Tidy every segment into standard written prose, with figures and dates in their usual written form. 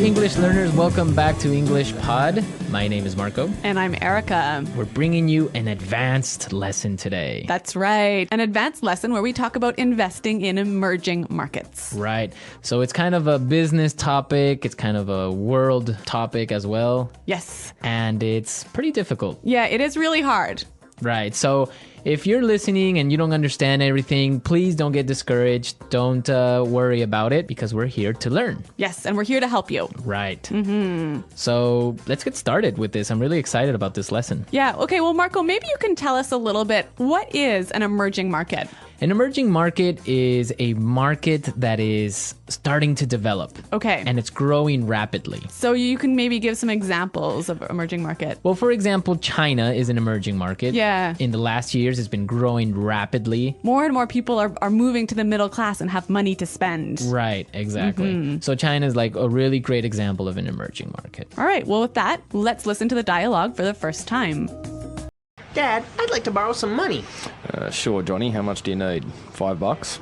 English learners. Welcome back to English Pod. My name is Marco. And I'm Erica. We're bringing you an advanced lesson today. That's right. An advanced lesson where we talk about investing in emerging markets. Right. So it's kind of a business topic. It's kind of a world topic as well. Yes. And it's pretty difficult. Yeah, it is really hard. Right. So if you're listening and you don't understand everything, please don't get discouraged. Don't worry about it because we're here to learn. Yes, and we're here to help you. Right. Mm-hmm. So let's get started with this. I'm really excited about this lesson. Yeah. Okay. Well, Marco, maybe you can tell us a little bit. What is an emerging market? An emerging market is a market that is starting to develop. Okay. And it's growing rapidly. So you can maybe give some examples of emerging market. Well, for example, China is an emerging market. Yeah. In the last years, it's been growing rapidly. More and more people are moving to the middle class and have money to spend. Right, exactly. Mm-hmm. So China is like a really great example of an emerging market. All right. Well, with that, let's listen to the dialogue for the first time. Dad, I'd like to borrow some money. Sure, Johnny. How much do you need? $5?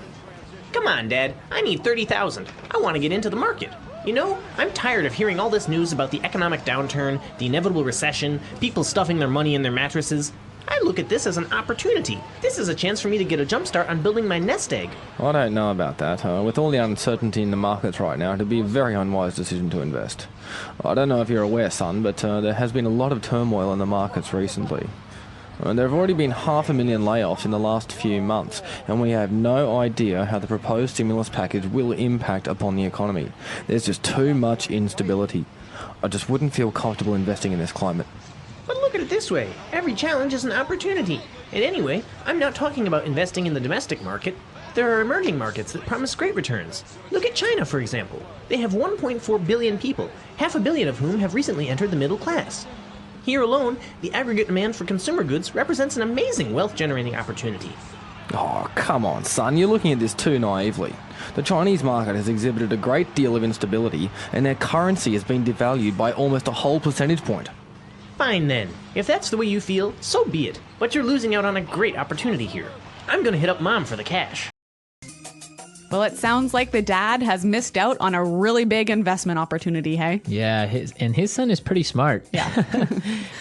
Come on, Dad. I need $30,000. I want to get into the market. You know, I'm tired of hearing all this news about the economic downturn, the inevitable recession, people stuffing their money in their mattresses. I look at this as an opportunity. This is a chance for me to get a jump start on building my nest egg. I don't know about that. With all the uncertainty in the markets right now, it'd be a very unwise decision to invest. I don't know if you're aware, son, but there has been a lot of turmoil in the markets recently. There have already been 500,000 layoffs in the last few months, and we have no idea how the proposed stimulus package will impact upon the economy. There's just too much instability. I just wouldn't feel comfortable investing in this climate. But look at it this way. Every challenge is an opportunity. And anyway, I'm not talking about investing in the domestic market. There are emerging markets that promise great returns. Look at China, for example. They have 1.4 billion people, 500 million of whom have recently entered the middle class. Here alone, the aggregate demand for consumer goods represents an amazing wealth-generating opportunity. Oh, come on, son. You're looking at this too naively. The Chinese market has exhibited a great deal of instability, and their currency has been devalued by almost a whole percentage point. Fine then. If that's the way you feel, so be it. But you're losing out on a great opportunity here. I'm gonna hit up Mom for the cash. Well, it sounds like the dad has missed out on a really big investment opportunity, hey? Yeah, his son is pretty smart. Yeah.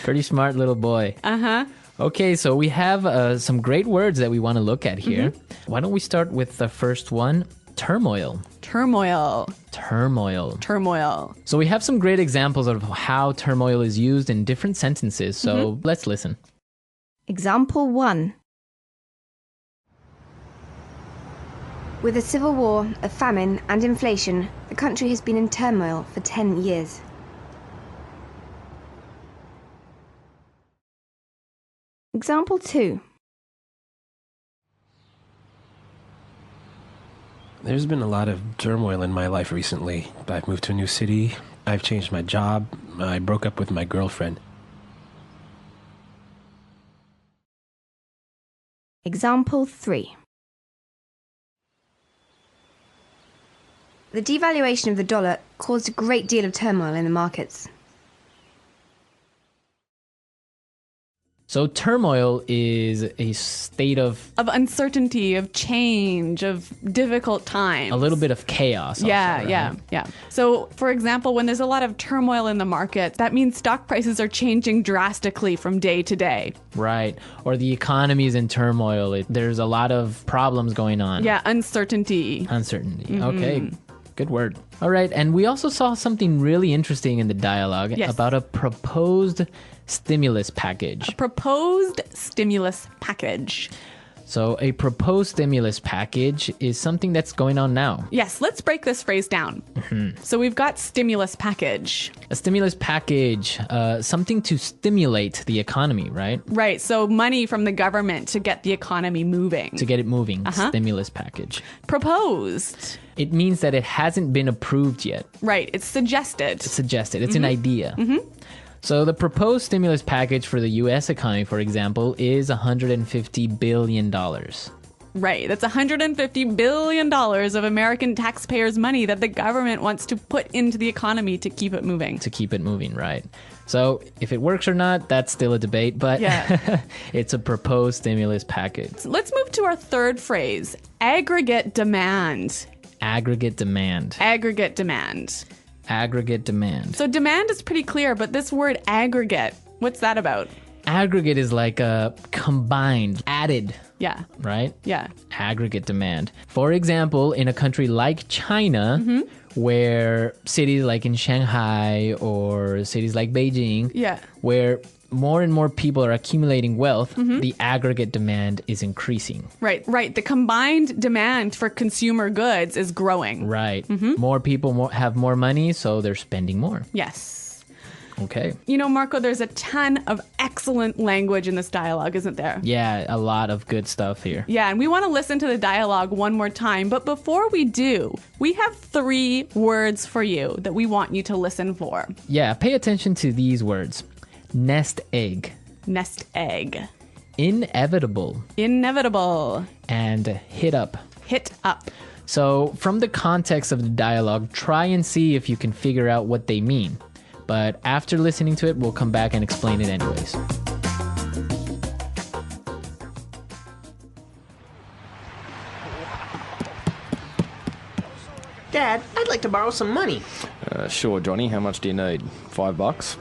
Pretty smart little boy. Uh-huh. Okay, so we have some great words that we want to look at here. Mm-hmm. Why don't we start with the first one? Turmoil. Turmoil. Turmoil. Turmoil. So we have some great examples of how turmoil is used in different sentences, so let's listen. Example 1. With a civil war, a famine, and inflation, the country has been in turmoil for 10 years. Example 2. There's been a lot of turmoil in my life recently. I've moved to a new city, I've changed my job, I broke up with my girlfriend. Example 3. The devaluation of the dollar caused a great deal of turmoil in the markets. So turmoil is a state of uncertainty, of change, of difficult times. a little bit of chaos. Also, Yeah. So, for example, when there's a lot of turmoil in the market, that means stock prices are changing drastically from day to day. Right. Or the economy is in turmoil. There's a lot of problems going on. Yeah, uncertainty. Uncertainty. Okay. Good word. All right. And we also saw something really interesting in the dialogue about a proposed stimulus package. A proposed stimulus package. So a proposed stimulus package is something that's going on now. Yes, let's break this phrase down. So we've got stimulus package. A stimulus package, something to stimulate the economy, right? Right, so money from the government to get the economy moving. To get it moving, stimulus package. Proposed. It means that it hasn't been approved yet. Right, it's suggested. It's suggested. It's an idea. So the proposed stimulus package for the U.S. economy, for example, is $150 billion. Right, that's $150 billion of American taxpayers' money that the government wants to put into the economy to keep it moving. To keep it moving, right. So if it works or not, that's still a debate, but it's a proposed stimulus package. Let's move to our third phrase, aggregate demand. Aggregate demand. Aggregate demand. Aggregate demand. So demand is pretty clear, but this word aggregate, what's that about? Aggregate is like a combined, added, Yeah. right? Yeah. Aggregate demand. For example, in a country like China, where cities like in Shanghai or cities like Beijing, Yeah. where more and more people are accumulating wealth, the aggregate demand is increasing. Right. The combined demand for consumer goods is growing. Right. More people have more money, so they're spending more. Yes. Okay. You know, Marco, there's a ton of excellent language in this dialogue, isn't there? Yeah, a lot of good stuff here. Yeah, and we want to listen to the dialogue one more time. But before we do, we have 3 words for you that we want you to listen for. Yeah, pay attention to these words. Nest egg. Nest egg. Inevitable. Inevitable. And hit up. Hit up. So, from the context of the dialogue, try and see if you can figure out what they mean. But after listening to it, we'll come back and explain it anyways. Dad, I'd like to borrow some money. Sure, Johnny. How much do you need? $5?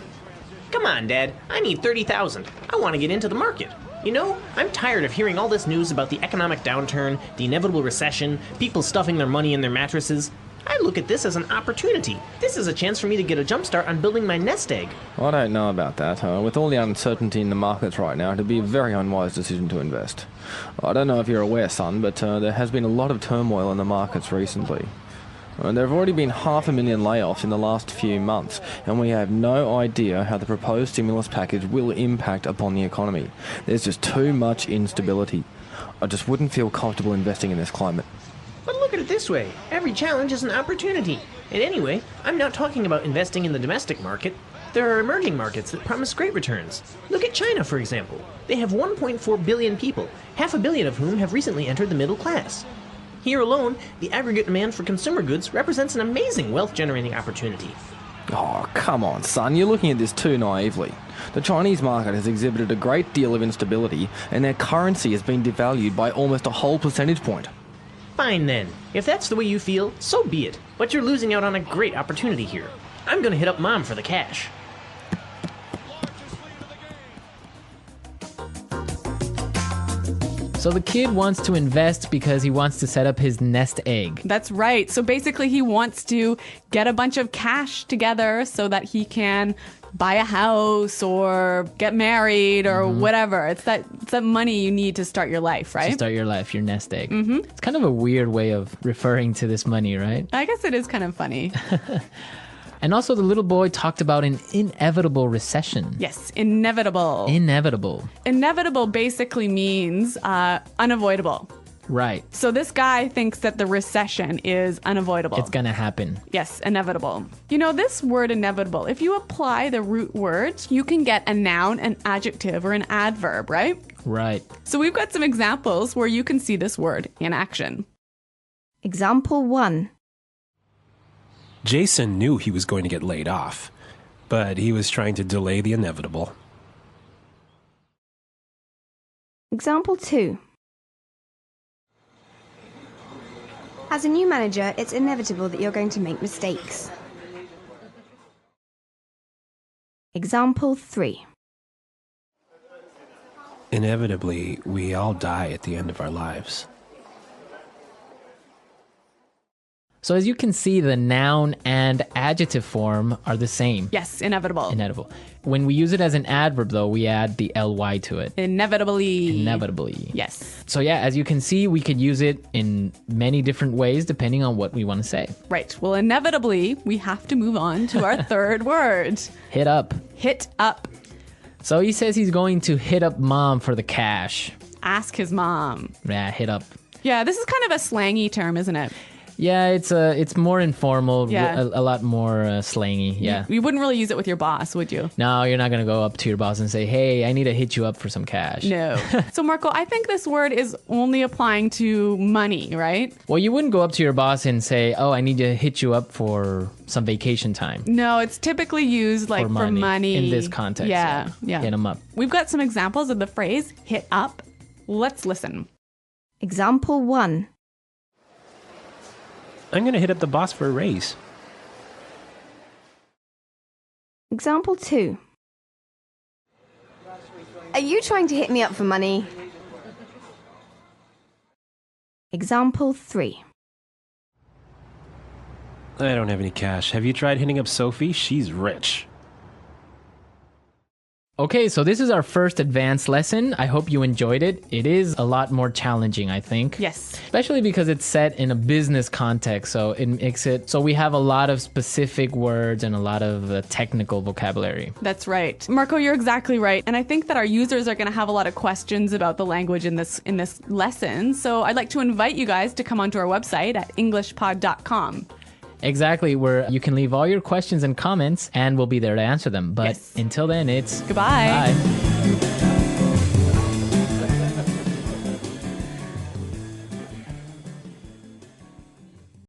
Come on, Dad. I need 30,000. I want to get into the market. You know, I'm tired of hearing all this news about the economic downturn, the inevitable recession, people stuffing their money in their mattresses. I look at this as an opportunity. This is a chance for me to get a jump start on building my nest egg. I don't know about that. With all the uncertainty in the markets right now, it'd be a very unwise decision to invest. I don't know if you're aware, son, but there has been a lot of turmoil in the markets recently. There have already been 500,000 layoffs in the last few months, and we have no idea how the proposed stimulus package will impact upon the economy. There's just too much instability. I just wouldn't feel comfortable investing in this climate. But look at it this way. Every challenge is an opportunity. And anyway, I'm not talking about investing in the domestic market. There are emerging markets that promise great returns. Look at China, for example. They have 1.4 billion people, 500 million of whom have recently entered the middle class. Here alone, the aggregate demand for consumer goods represents an amazing wealth-generating opportunity. Oh, come on, son. You're looking at this too naively. The Chinese market has exhibited a great deal of instability, and their currency has been devalued by almost a whole percentage point. Fine then. If that's the way you feel, so be it. But you're losing out on a great opportunity here. I'm gonna hit up Mom for the cash. So the kid wants to invest because he wants to set up his nest egg. That's right. So basically, he wants to get a bunch of cash together so that he can buy a house or get married or whatever. It's that money you need to start your life, right? To start your life, your nest egg. It's kind of a weird way of referring to this money, right? I guess it is kind of funny. And also the little boy talked about an inevitable recession. Yes, inevitable. Inevitable. Inevitable basically means unavoidable. Right. So this guy thinks that the recession is unavoidable. It's gonna happen. Yes, inevitable. You know, this word inevitable, if you apply the root word, you can get a noun, an adjective, or an adverb, right? Right. So we've got some examples where you can see this word in action. Example 1. Jason knew he was going to get laid off, but he was trying to delay the inevitable. Example 2. As a new manager, it's inevitable that you're going to make mistakes. Example 3. Inevitably, we all die at the end of our lives. So as you can see, the noun and adjective form are the same. Yes, inevitable. Inevitable. When we use it as an adverb, though, we add the ly to it. Inevitably. Inevitably. Yes. So yeah, as you can see, we could use it in many different ways depending on what we want to say. Right. Well, inevitably, we have to move on to our third word. Hit up. Hit up. So he says he's going to hit up Mom for the cash. Ask his mom. Yeah, hit up. Yeah, this is kind of a slangy term, isn't it? Yeah, it's more informal, Yeah. a lot more slangy. Yeah. You wouldn't really use it with your boss, would you? No, you're not going to go up to your boss and say, hey, I need to hit you up for some cash. No. So, Marco, I think this word is only applying to money, right? Well, you wouldn't go up to your boss and say, oh, I need to hit you up for some vacation time. No, it's typically used like for money. In this context. Yeah. Hit them up. We've got some examples of the phrase hit up. Let's listen. Example 1. I'm going to hit up the boss for a raise. Example 2. Are you trying to hit me up for money? Example 3. I don't have any cash. Have you tried hitting up Sophie? She's rich. Okay, so this is our first advanced lesson. I hope you enjoyed it. It is a lot more challenging, I think. Yes. Especially because it's set in a business context, so it makes it so we have a lot of specific words and a lot of technical vocabulary. That's right. Marco, you're exactly right. And I think that our users are going to have a lot of questions about the language in this lesson. So I'd like to invite you guys to come onto our website at englishpod.com. Exactly, where you can leave all your questions and comments and we'll be there to answer them. But until then, it's goodbye. Bye.